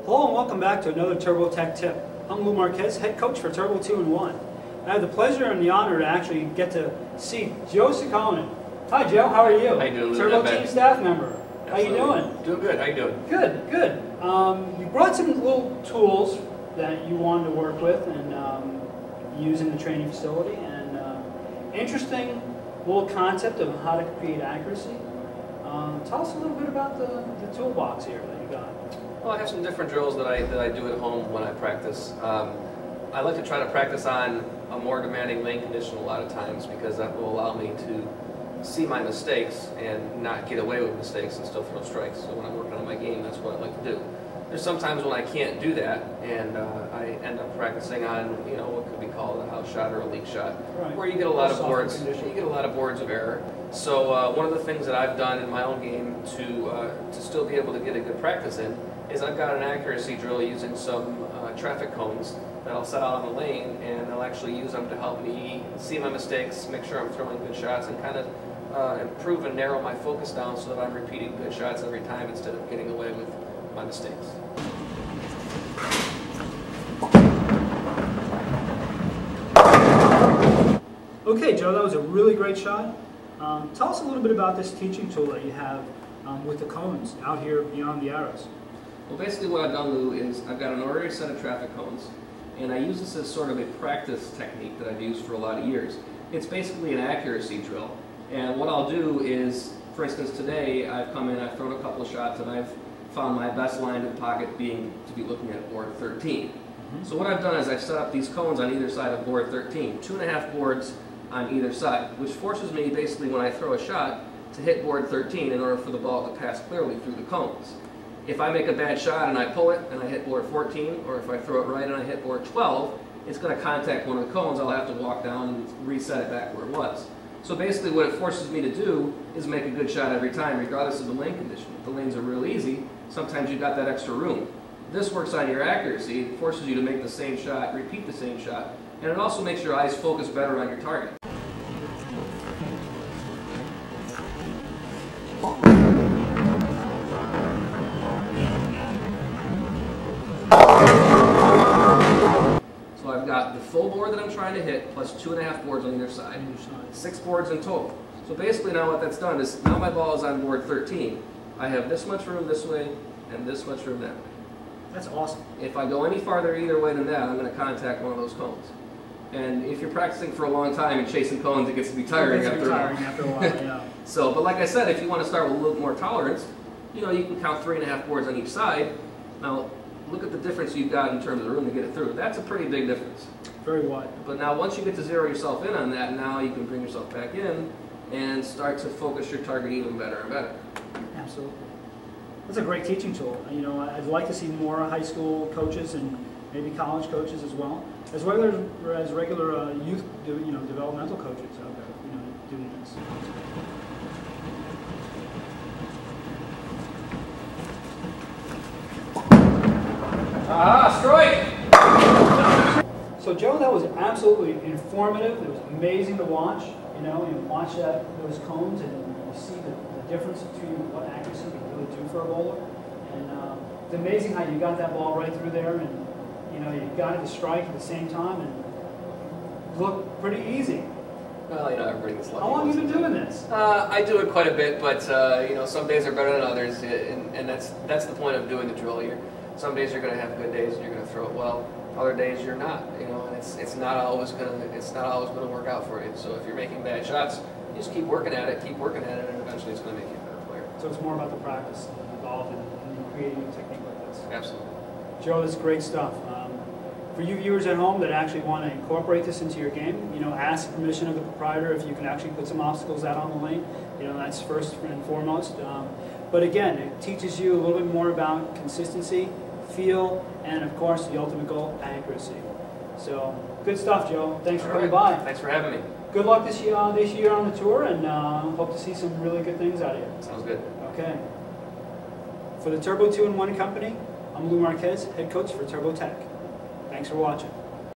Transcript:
Hello and welcome back to another Turbo Tech tip. I'm Lou Marquez, head coach for Turbo 2-in-1. I have the pleasure and the honor to actually get to see Joe Ciccone. Hi Joe, how are you? How you doing, Lou? Turbo team staff member. Absolutely. How you doing? Doing good. How you doing? Good, good. You brought some little tools that you wanted to work with and use in the training facility, and interesting little concept of how to create accuracy. Tell us a little bit about the toolbox here that you got. Well, I have some different drills that I do at home when I practice. I like to try to practice on a more demanding lane condition a lot of times because that will allow me to see my mistakes and not get away with mistakes and still throw strikes. So when I'm working on my game, that's what I like to do. There's sometimes when I can't do that, and I end up practicing on, what could be called a house shot or a leak shot, right, where you get a lot of boards. You get a lot of boards of error. So one of the things that I've done in my own game to still be able to get a good practice in is I've got an accuracy drill using some traffic cones that I'll set out on the lane, and I'll actually use them to help me see my mistakes, make sure I'm throwing good shots, and kind of improve and narrow my focus down so that I'm repeating good shots every time instead of getting away with my mistakes. Okay, Joe, that was a really great shot. Tell us a little bit about this teaching tool that you have with the cones out here beyond the arrows. Well, basically what I've done, Lou, is I've got an orderly set of traffic cones, and I use this as sort of a practice technique that I've used for a lot of years. It's basically an accuracy drill, and what I'll do is, for instance, today I've come in, I've thrown a couple of shots, and I've found my best line to the pocket being to be looking at board 13. So what I've done is I've set up these cones on either side of board 13, 2.5 boards on either side, which forces me basically when I throw a shot to hit board 13 in order for the ball to pass clearly through the cones. If I make a bad shot and I pull it and I hit board 14, or if I throw it right and I hit board 12, it's going to contact one of the cones. I'll have to walk down and reset it back where it was. So basically what it forces me to do is make a good shot every time, regardless of the lane condition. If the lanes are real easy, sometimes you've got that extra room. This works on your accuracy. It forces you to make the same shot, repeat the same shot, and it also makes your eyes focus better on your target. So I've got the full board that I'm trying to hit, plus 2.5 boards on either side. 6 boards in total. So basically now what that's done is, now my ball is on board 13. I have this much room this way, and this much room that way. That's awesome. If I go any farther either way than that, I'm going to contact one of those cones. And if you're practicing for a long time and chasing cones, it gets to be tiring after a while. Yeah. So, but like I said, if you want to start with a little more tolerance, you can count 3.5 boards on each side. Now, look at the difference you've got in terms of the room to get it through. That's a pretty big difference. Very wide. But now, once you get to zero yourself in on that, now you can bring yourself back in and start to focus your target even better and better. Absolutely. That's a great teaching tool. I'd like to see more high school coaches and maybe college coaches as well as regular youth, developmental coaches out there, doing this. Strike! So Joe, that was absolutely informative. It was amazing to watch. You watch those cones and you see the difference between what accuracy can really do for a bowler. And it's amazing how you got that ball right through there, and you got it to strike at the same time, and it looked pretty easy. Well, everybody gets lucky. How long have you been doing this? I do it quite a bit, but some days are better than others, and that's the point of doing the drill here. Some days you're going to have good days and you're going to throw it well. Other days you're not, and it's not always going to work out for you. So if you're making bad shots, you just keep working at it, and eventually it's going to make you a better player. So it's more about the practice involved in creating a technique like this. Absolutely. Joe, this is great stuff. For you viewers at home that actually want to incorporate this into your game, ask permission of the proprietor if you can actually put some obstacles out on the lane. That's first and foremost. But again, it teaches you a little bit more about consistency, feel, and of course the ultimate goal, accuracy. So good stuff, Joe. Thanks for coming by. Thanks for having me. Good luck this year on the tour, and hope to see some really good things out of you. Sounds good. Okay. For the Turbo 2-in-1 company, I'm Lou Marquez, head coach for Turbo Tech. Thanks for watching.